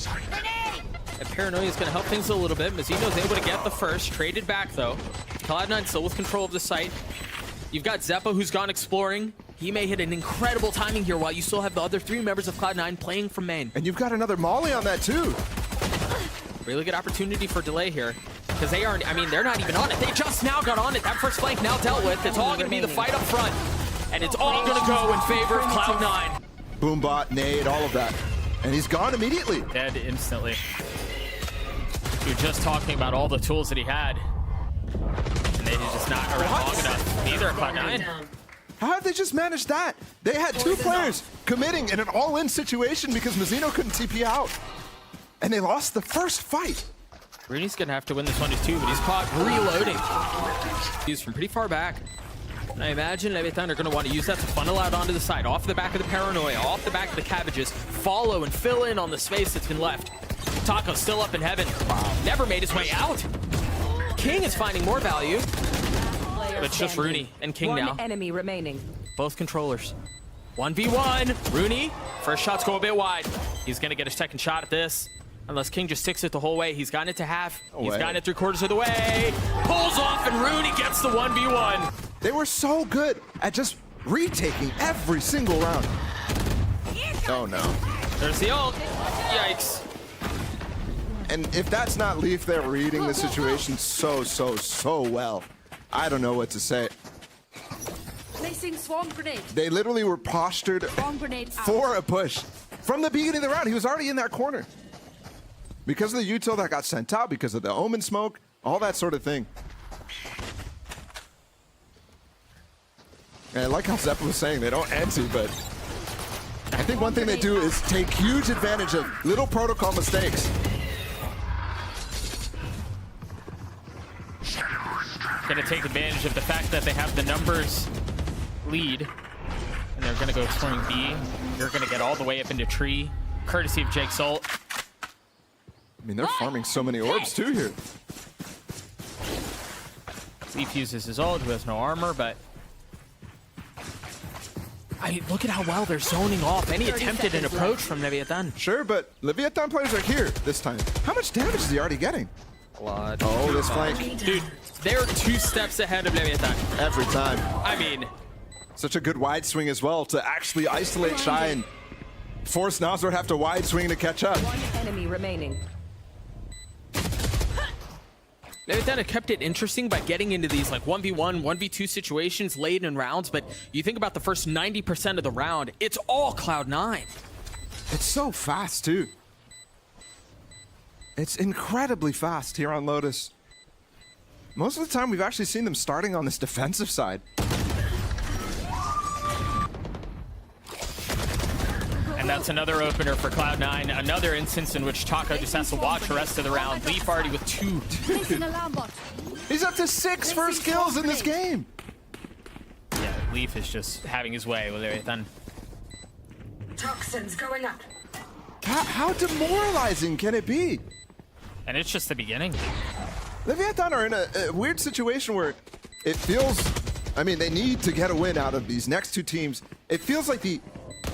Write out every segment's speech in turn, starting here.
And Paranoia is going to help things a little bit. Mazino's able to get the first, traded back though. Cloud9 still with control of the site. You've got Xeppaa who's gone exploring. He may hit an incredible timing here while you still have the other 3 members of Cloud9 playing from main. And you've got another Molly on that too. Really good opportunity for delay here. Because they aren't, I mean, they're not even on it. They just now got on it. That first flank now dealt with. It's all going to be the fight up front. And it's all going to go in favor of Cloud9. Boombot, nade, all of that. And he's gone immediately. Dead instantly. You're just talking about all the tools that he had. And they're just not around long enough. Neither are Cloud9. How did they just manage that? They had 2 players committing in an all-in situation because Mazino couldn't TP out. And they lost the first fight. Runi's gonna have to win this one too, but he's caught reloading. He's from pretty far back. And I imagine Leviatán are gonna want to use that to funnel out onto the side, off the back of the Paranoia, off the back of the Cabbages, follow and fill in on the space that's been left. Taco still up in heaven. Never made his way out. kiNgg is finding more value. But it's just runi and kiNgg now. One enemy remaining. Both controllers. 1v1. Runi, first shots go a bit wide. He's gonna get a second shot at this. Unless kiNgg just sticks it the whole way. He's gotten it to half. He's gotten it 3/4 of the way. Pulls off and Runi gets the 1v1. They were so good at just retaking every single round. Oh no. There's the ult. Yikes. And if that's not Leaf, they're reading the situation so well. I don't know what to say. Placing swarm grenade. They literally were postured Swarm grenade out. for a push. From the beginning of the round, he was already in that corner. Because of the util that got sent out, because of the omen smoke, all that sort of thing. And I like how Xeppaa was saying they don't anti, but I think one thing they do is take huge advantage of little protocol mistakes. Gonna take advantage of the fact that they have the numbers lead. And they're gonna go exploring B. You're gonna get all the way up into tree, courtesy of Jake's ult. I mean, they're farming so many orbs too here. Leaf uses his ult, who has no armor, but I mean, look at how well they're zoning off any attempted an approach from Leviatán. Sure, but Leviatán players are here this time. How much damage is he already getting? A lot. Oh, this flank. Dude, they're 2 steps ahead of Leviatán. Every time. I mean, Such a good wide swing as well to actually isolate Shyy and force Nazar to have to wide swing to catch up. One enemy remaining. Leviatán have kept it interesting by getting into these like 1v1, 1v2 situations late in rounds, but you think about the first 90% of the round, it's all Cloud9. It's so fast too. It's incredibly fast here on Lotus. Most of the time we've actually seen them starting on this defensive side. And that's another opener for Cloud9. Another instance in which Taco just has to watch the rest of the round. Leaf already with 2. He's up to 6 first kills in this game. Yeah, Leaf is just having his way with everything. Toxins going up. How demoralizing can it be? And it's just the beginning. Leviatán are in a weird situation where it feels, I mean, they need to get a win out of these next 2 teams. It feels like the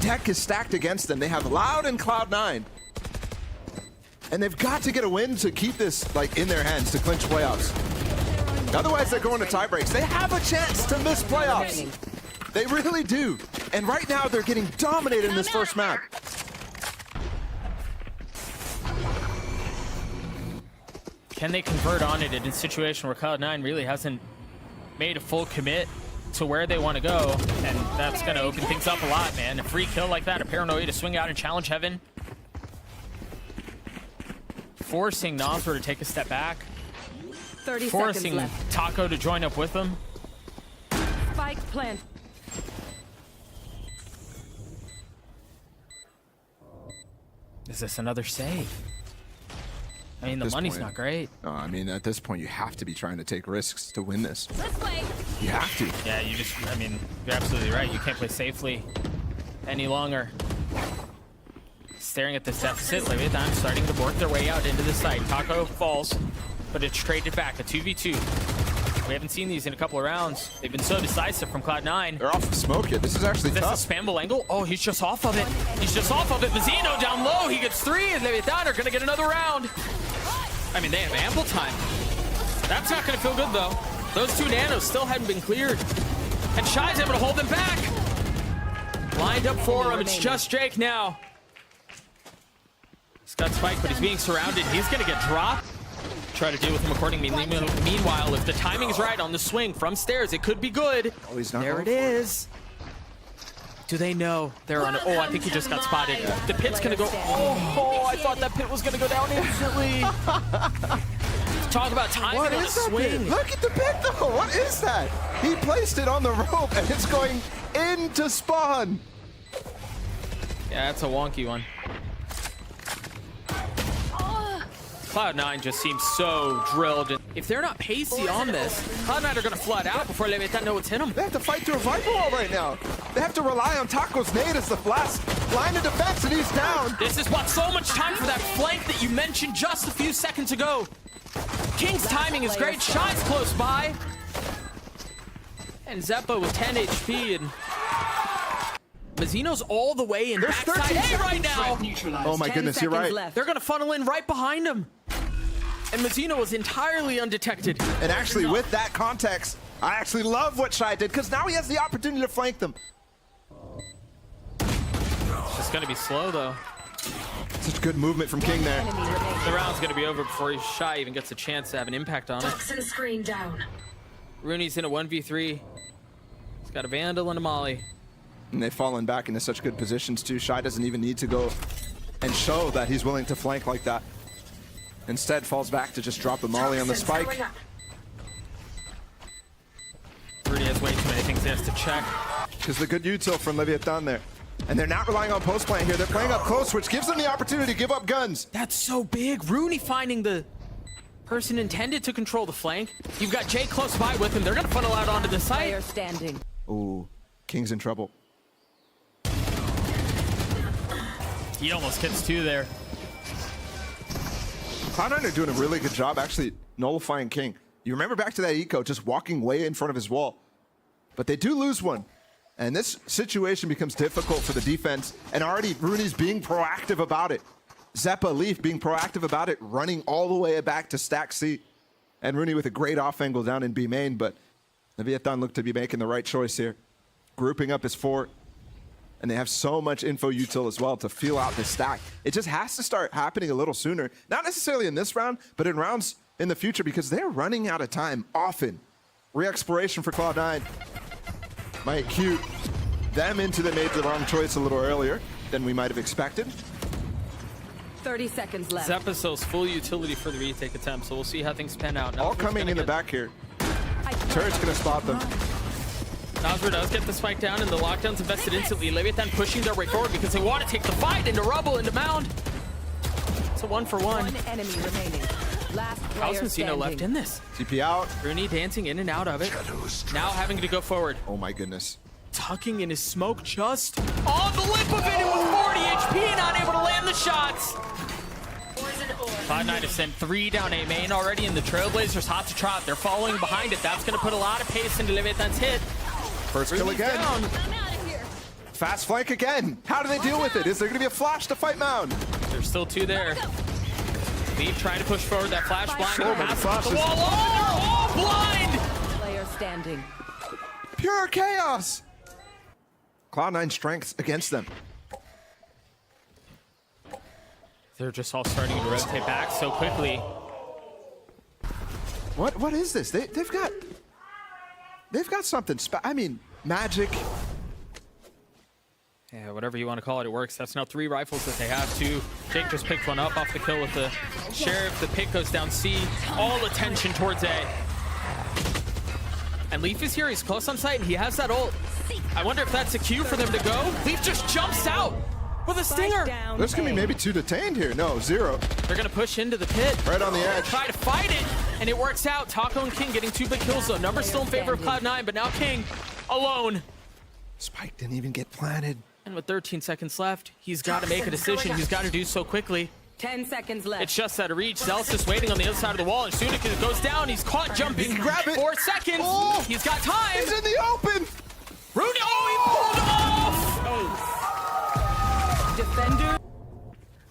deck is stacked against them. They have Loud and Cloud9. And they've got to get a win to keep this like in their hands to clinch playoffs. Otherwise, they're going to tie breaks. They have a chance to miss playoffs. They really do. And right now, they're getting dominated in this first map. Can they convert on it in a situation where Cloud9 really hasn't made a full commit to where they want to go? And that's going to open things up a lot, man. A free kill like that, a Paranoia to swing out and challenge heaven. Forcing Nazar to take a step back. 30 Forcing seconds left. Taco to join up with them. Spike plant. Is this another save? I mean, the money's not great. No, I mean, at this point, you have to be trying to take risks to win this. This way. You have to. Yeah, you just, I mean, you're absolutely right. You can't play safely any longer. Staring at this deficit, Leviatán starting to work their way out into the site. Taco falls, but it's traded back, a 2v2. We haven't seen these in a couple of rounds. They've been so decisive from Cloud9. They're off of smoke here. This is actually Is tough. this a spammable angle? Oh, he's just off of it. He's just off of it. Mazino down low. He gets 3, and Leviatán are going to get another round. I mean, they have ample time. That's not going to feel good, though. Those 2 nanos still hadn't been cleared. And Shyy's able to hold them back. Lined up for him. It's just Jake now. He's got Spike, but he's being surrounded. He's going to get dropped. Try to deal with him accordingly. Meanwhile, if the timing is right on the swing from stairs, it could be good. Oh, he's not there going it for it. is. Do they know they're on? Oh, I think he just got spotted. The pit's gonna go. Oh, I thought that pit was gonna go down instantly. Talk about timing What on a is that swing. pit? Look at the pit, though. What is that? He placed it on the rope, and it's going into spawn. Yeah, that's a wonky one. Cloud9 just seems so drilled. If they're not pacey on this, Cloud9 are going to flood out before Leviatán know what's hit them. They have to fight through a Viper wall right now. They have to rely on Taco's nade as the last line of defense, and he's down. This has bought so much time for that flank that you mentioned just a few seconds ago. kiNgg's timing is great. Shyy's close by. And Xeppaa with 10 HP, and Mazino's all the way in There's backside 13 A right now. Oh my goodness, you're right. Left. They're going to funnel in right behind him. And Mazino was entirely undetected. And actually, with that context, I actually love what Shyy did, because now he has the opportunity to flank them. It's just going to be slow, though. Such good movement from kiNgg there. Enemy remaining. The round's going to be over before Shyy even gets a chance to have an impact on it. Toxin screen down. Runi's in a 1v3. He's got a Vandal and a Molly. And they've fallen back into such good positions, too. Shyy doesn't even need to go and show that he's willing to flank like that. Instead, falls back to just drop a Molly on the Toxins spike. going up. Runi has way too many things he has to check. Because the good util from Leviatán there. And they're not relying on post plant here. They're playing up close, which gives them the opportunity to give up guns. That's so big. Runi finding the person intended to control the flank. You've got Jake close by with him. They're going to funnel out onto the Player site. standing. Ooh, kiNgg's in trouble. He almost gets 2 there. Cloud9 are doing a really good job actually nullifying kiNgg. You remember back to that eco, just walking way in front of his wall. But they do lose one. And this situation becomes difficult for the defense. And already Runi's being proactive about it. Xeppaa, Leaf being proactive about it, running all the way back to stack C. And Runi with a great off angle down in B main, but Leviatán looked to be making the right choice here. Grouping up his 4. And they have so much info util as well to feel out this stack. It just has to start happening a little sooner. Not necessarily in this round, but in rounds in the future, because they're running out of time often. Re-exploration for Cloud9 might cue them into the made the wrong choice a little earlier than we might have expected. 30 seconds left. Xeppaa sells full utility for the retake attempt, so we'll see how things pan out. All coming in the back here. Turret's gonna spot them. Nosra does get the spike down, and the lockdown's invested instantly. Leviatán pushing their way forward because they want to take the fight into rubble, into mound. It's a 1-for-1. One enemy remaining. Last How's player Mazino standing. left in this? TP out. Runi dancing in and out of it. Now having to go forward. Oh my goodness. Tucking in his smoke just on the lip of it, and with 40 HP, not able to land the shots. Poison orb. Cloud9 has sent 3 down A main already, and the Trailblazers hot to trot. They're following behind it. That's going to put a lot of pace into Leviatán's hit. First kill Runi's again. down. Fast flank again. How do they deal with it? Is there gonna be a flash to fight mound? There's still 2 there. Leaf trying to push forward that flash blind. Sure, but the Passes flash the is- wall. Oh, blind! Player standing. Pure chaos. Cloud9 strengths against them. They're just all starting to rotate back so quickly. What is this? They've got something. I mean, magic. Yeah, whatever you want to call it, it works. That's now 3 rifles that they have. 2. Jake just picked one up off the kill with the Sheriff. The pick goes down C. All attention towards A. And Leaf is here. He's close on sight, and he has that ult. I wonder if that's a cue for them to go. Leaf just jumps out with a stinger. Down There's gonna be A. maybe 2 detained here. No, 0. They're going to push into the pit. Right on the edge. Try to fight it, and it works out. Taco and kiNgg getting 2 big kills, though. Numbers still in favor of Cloud9, but now kiNgg alone. Spike didn't even get planted. And with 13 seconds left, he's got to make a decision. He's got to do so quickly. 10 seconds left. It's just out of reach. Zellsis waiting on the other side of the wall, and soon as it goes down, he's caught jumping. He can grab it. 4 seconds. Oh. He's got time. He's in the open. Runi, oh, he pulled off. Defender.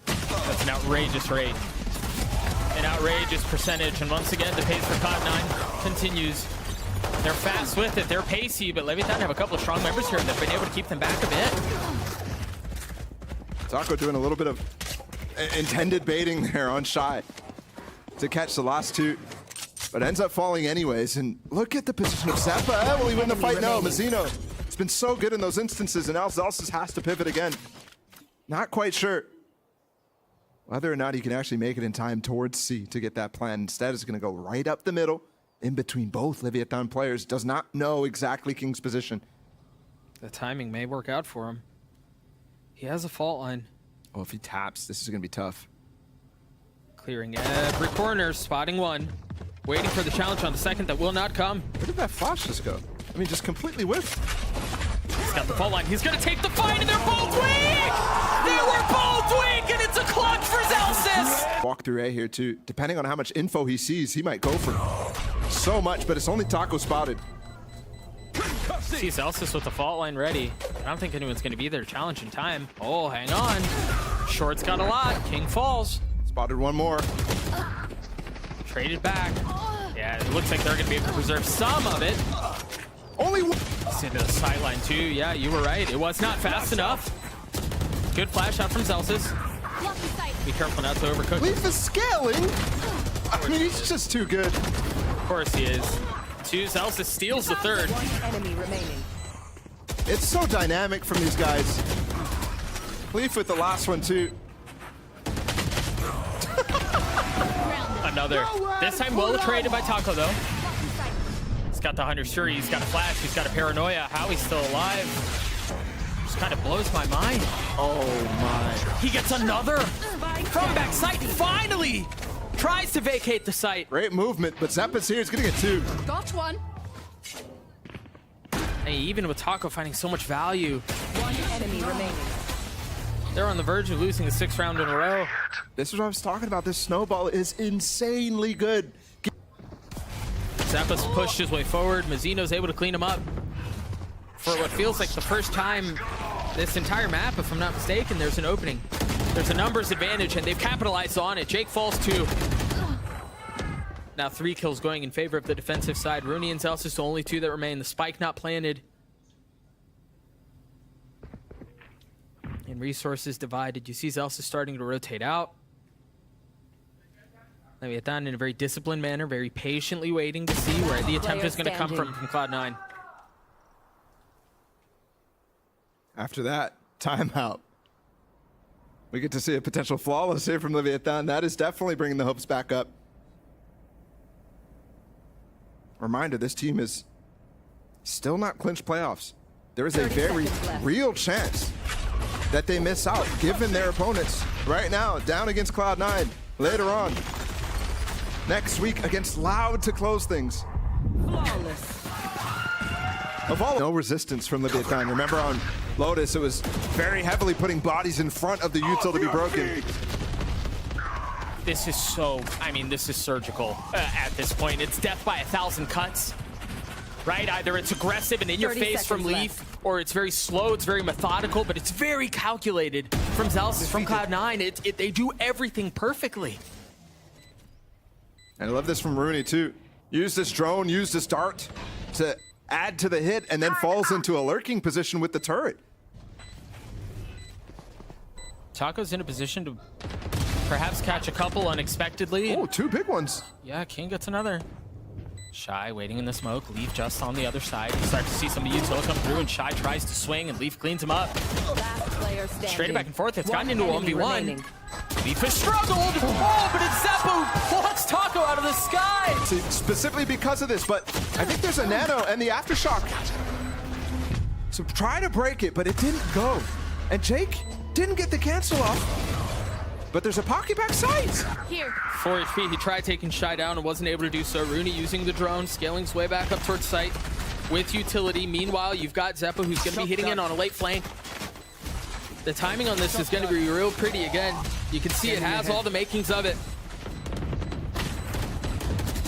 That's an outrageous rate. An outrageous percentage. And once again, the pace for Cloud9 continues. They're fast with it. They're pacey, but Leviatán have a couple of strong members here, and they've been able to keep them back a bit. Taco doing a little bit of intended baiting there on Shyy to catch the last two, but ends up falling anyways. And look at the position of Xeppaa. Will he win the fight? No, Mazino. It's been so good in those instances, and now Zellsis has to pivot again. Not quite sure whether or not he can actually make it in time towards C to get that plan. Instead, it's going to go right up the middle in between both Leviatán players. Does not know exactly kiNgg's position. The timing may work out for him. He has a fault line. Oh, if he taps, this is going to be tough. Clearing every corner, spotting one. Waiting for the challenge on the second that will not come. Where did that flash just go? I mean, just completely whiffed. He's got the fault line. He's going to take the fight, and they're both weak! They were both weak, and it's a clutch for Zellsis! Walk through A here, too. Depending on how much info he sees, he might go for so much, but it's only Taco spotted. See Zellsis with the fault line ready. I don't think anyone's going to be there to challenge in time. Oh, hang on. Short's got a lot. KINgg falls. Spotted one more. Traded back. Yeah, it looks like they're going to be able to preserve some of it. Only one. It's into the sideline, too. Yeah, you were right. It was not fast enough. Good flash out from Zellsis. Be careful not to overcook. Leaf is scaling. I mean, he's just too good. Of course he is. Zellsis steals the third. One enemy remaining. It's so dynamic from these guys. Leaf with the last one, too. Another. This time well traded by Taco, though. He's got the 100 Shyy. He's got a flash. He's got a paranoia. How he's still alive just kind of blows my mind. Oh, my. He gets another from backside. Finally tries to vacate the site. Great movement, but Xeppaa's here. He's going to get two. Got one. Hey, even with Taco finding so much value, One enemy remaining. they're on the verge of losing the 6th round in a row. This is what I was talking about. This snowball is insanely good. Xeppaa's pushed his way forward. Mazino's able to clean him up. For what feels like the first time this entire map, if I'm not mistaken, there's an opening. There's a numbers advantage, and they've capitalized on it. Jake falls 2. Now 3 kills going in favor of the defensive side. Runi and Zellsis, the only 2 that remain. The spike not planted. And resources divided. You see Zellsis starting to rotate out. Leviatán in a very disciplined manner, very patiently waiting to see where the attempt is going to come from Cloud9. After that, timeout. We get to see a potential flawless here from Leviatán. That is definitely bringing the hopes back up. Reminder, this team is still not clinched playoffs. There is a 30 very seconds left. real chance that they miss out, given their opponents right now, down against Cloud9, later on, next week against Loud to close things. Flawless. Of all, no resistance from Leviatán. Remember on Lotus, it was very heavily putting bodies in front of the util to be broken. This is so, I mean, this is surgical at this point. It's death by 1,000 cuts, right? Either it's aggressive and in your 30 face from seconds Leaf, left. or it's very slow, it's very methodical, but it's very calculated from Zellsis, from Cloud9. They do everything perfectly. And I love this from Runi too. Use this drone, use this dart to add to the hit, and then falls into a lurking position with the turret. Taco's in a position to perhaps catch a couple unexpectedly. Oh, 2 big ones. Yeah, KINgg gets another. Shyy waiting in the smoke. Leaf just on the other side. You start to see some of the util come through, and Shyy tries to swing, and Leaf cleans him up. Last player standing. Straight back and forth. It's gotten into a enemy 1v1. remaining. Leaf has struggled. Oh, but it's Xeppaa who plucks Taco out of the sky. See, specifically because of this, but I think there's a nano and the aftershock. So try to break it, but it didn't go. And Jake didn't get the cancel off. But there's a pocket back sight. Here. 4 HP. He tried taking Shyy down and wasn't able to do so. Runi using the drone, scaling his way back up towards site with utility. Meanwhile, you've got Xeppaa who's going to be hitting in on a late flank. The timing on this is going to be real pretty again. You can see it has all the makings of it.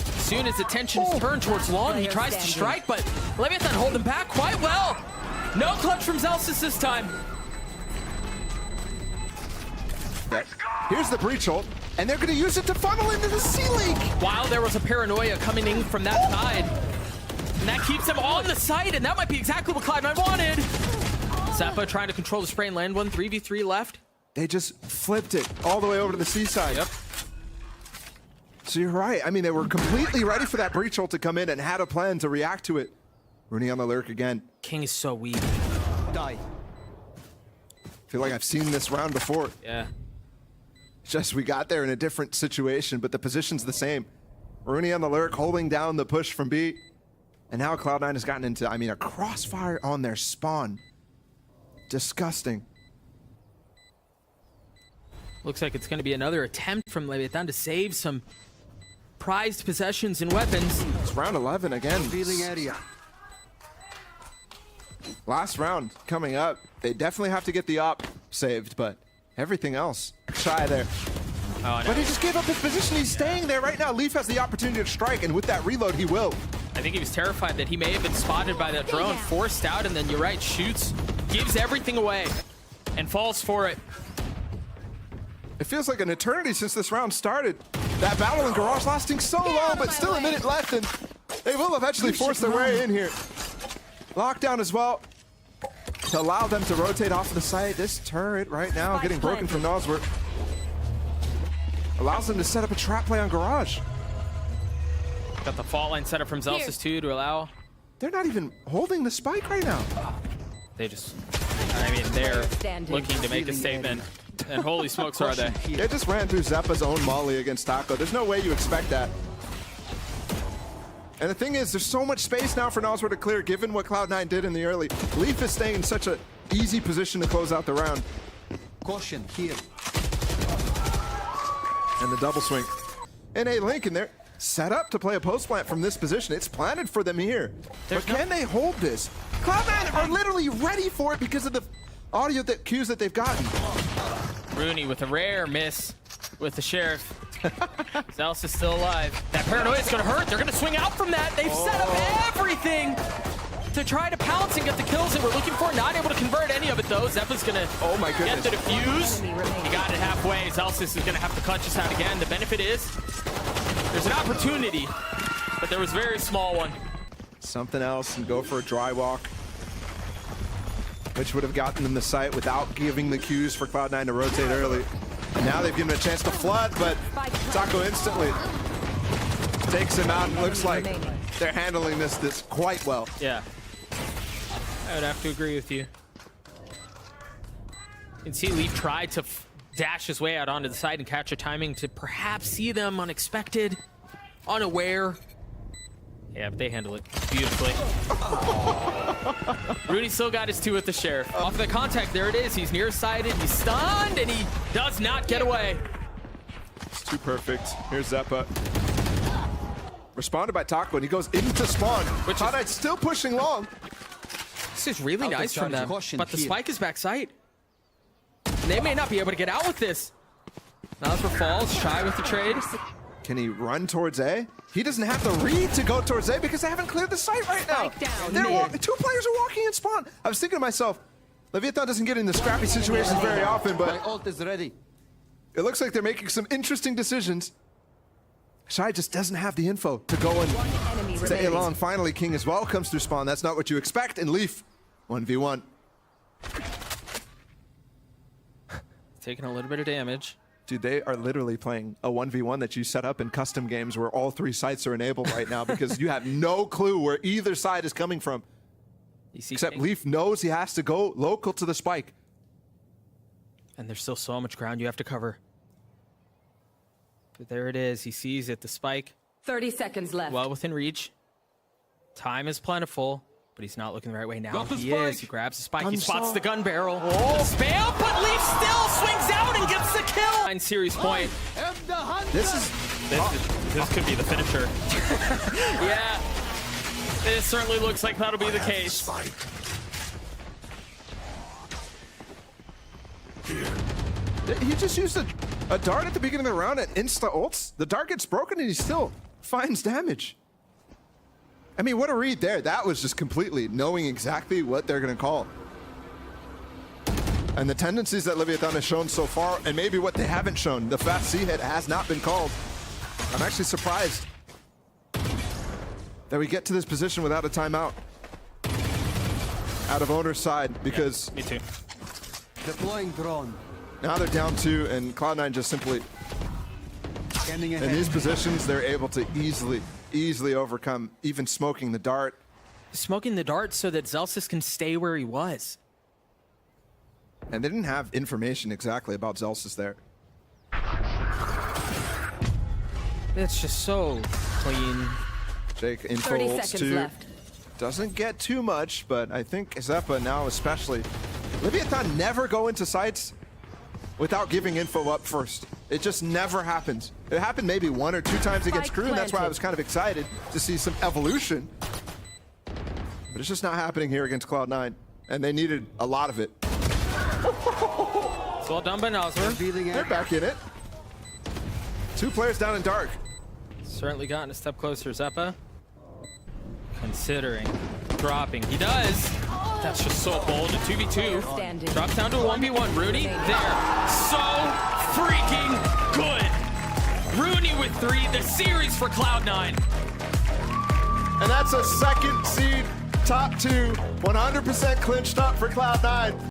As soon as attention is turned towards Long, he tries to strike, but Leviatán hold him back quite well. No clutch from Zellsis this time. Here's the breach ult, and they're going to use it to funnel into the C-League. While there was a paranoia coming in from that side. And that keeps them on the site, and that might be exactly what Cloud9 wanted. Xeppaa trying to control the spray and land one, 3v3 left. They just flipped it all the way over to the seaside. Yep. So you're right. I mean, they were completely ready for that breach ult to come in and had a plan to react to it. Runi on the lurk again. kiNgg is so weak. Die. Feel like I've seen this round before. Yeah. It's just we got there in a different situation, but the position's the same. Runi on the lurk holding down the push from B. And now Cloud9 has gotten into, I mean, a crossfire on their spawn. Disgusting. Looks like it's going to be another attempt from Leviatán to save some prized possessions and weapons. It's round 11 again. Revealing area. Last round coming up. They definitely have to get the op saved, but everything else, Shyy there. Oh, no. But he just gave up his position. He's staying there right now. Leaf has the opportunity to strike, and with that reload, he will. I think he was terrified that he may have been spotted by that drone, forced out, and then you're right, shoots, gives everything away, and falls for it. It feels like an eternity since this round started. That battle in Garage lasting so long, but still a minute left, and they will eventually force their way in here. Lockdown as well to allow them to rotate off of the site. This turret right now getting broken from Nosworth allows them to set up a trap play on Garage. Got the fault line set up from Zellsis too to allow. They're not even holding the spike right now. They just, I mean, they're looking to make a statement. And holy smokes are they. They just ran through Xeppaa's own molly against Taco. There's no way you expect that. And the thing is, there's so much space now for Nosworth to clear, given what Cloud9 did in the early. Leaf is staying in such an easy position to close out the round. Caution here. And the double swing. And a Link in there, set up to play a post plant from this position. It's planted for them here. But can they hold this? Cloud9 are literally ready for it because of the audio cues that they've gotten. Runi with a rare miss with the Sheriff. Zellsis is still alive. That paranoia is going to hurt. They're going to swing out from that. They've set up everything to try to pounce and get the kills they were looking for. Not able to convert any of it, though. Xeppaa's going to get the defuse. He got it halfway. Zellsis is going to have to clutch this out again. The benefit is there's an opportunity, but there was a very small one. Something else and go for a dry walk, which would have gotten them the site without giving the cues for Cloud9 to rotate early. And now they've given him a chance to flood, but Taco instantly takes him out, and looks like they're handling this quite well. Yeah, I would have to agree with you. You can see Leaf tried to dash his way out onto the side and catch a timing to perhaps see them unexpected, unaware. Yeah, but they handle it beautifully. Rudy still got his two with the Sheriff. Off the contact, there it is. He's nearsighted, he's stunned, and he does not get away. It's too perfect. Here's Xeppaa. Responded by Taco, and he goes into spawn. Cloud9 still pushing long. This is really nice from them, but the spike is backside. They may not be able to get out with this. Nosworth falls, Shyy with the trade. Can he run towards A? He doesn't have to read to go towards A because they haven't cleared the site right now. Two players are walking in spawn. I was thinking to myself, Leviatán doesn't get into scrappy situations very often, but My ult is ready. it looks like they're making some interesting decisions. Shyy just doesn't have the info to go and say along. Finally, kiNgg as well comes through spawn. That's not what you expect. And Leaf, 1v1. Taking a little bit of damage. Dude, they are literally playing a 1v1 that you set up in custom games where all three sites are enabled right now because you have no clue where either side is coming from. Except kiNgg. Leaf knows he has to go local to the spike. And there's still so much ground you have to cover. But there it is. He sees it. The spike 30 seconds left. well within reach. Time is plentiful, but he's not looking the right way now. He is. He grabs the spike. He spots the gun barrel. The spam, but Leaf still swings out and gets the kill. 9 series point. This This could be the finisher. Yeah. It certainly looks like that'll be the case. He just used a dart at the beginning of the round and insta ults. The dart gets broken and he still finds damage. I mean, what a read there. That was just completely knowing exactly what they're going to call. And the tendencies that Leviatán has shown so far, and maybe what they haven't shown, the fast C hit has not been called. I'm actually surprised that we get to this position without a timeout out of owner's side, because Me too. Deploying drone. now they're down 2 and Cloud9 just simply, Scanning in ahead. these positions, they're able to easily overcome even smoking the dart. Smoking the dart so that Zellsis can stay where he was. And they didn't have information exactly about Zellsis there. It's just so clean. Jake 30 info seconds to left. doesn't get too much, but I think Xeppaa now especially. Leviatán never go into sites without giving info up first. It just never happens. It happened maybe 1 or 2 times against Spike Crew, and that's why I planted. was kind of excited to see some evolution. But it's just not happening here against Cloud9, and they needed a lot of it. It's well done by Nazar. Revealing They're air. back in it. 2 players down in dark. Certainly gotten a step closer, Xeppaa. Considering dropping. He does. That's just so bold. A 2v2. Standing. Drops down to a 1v1. Rooney there. So freaking good. Rooney with 3. The series for Cloud9. And that's a second seed, top 2, 100% clinched up for Cloud9.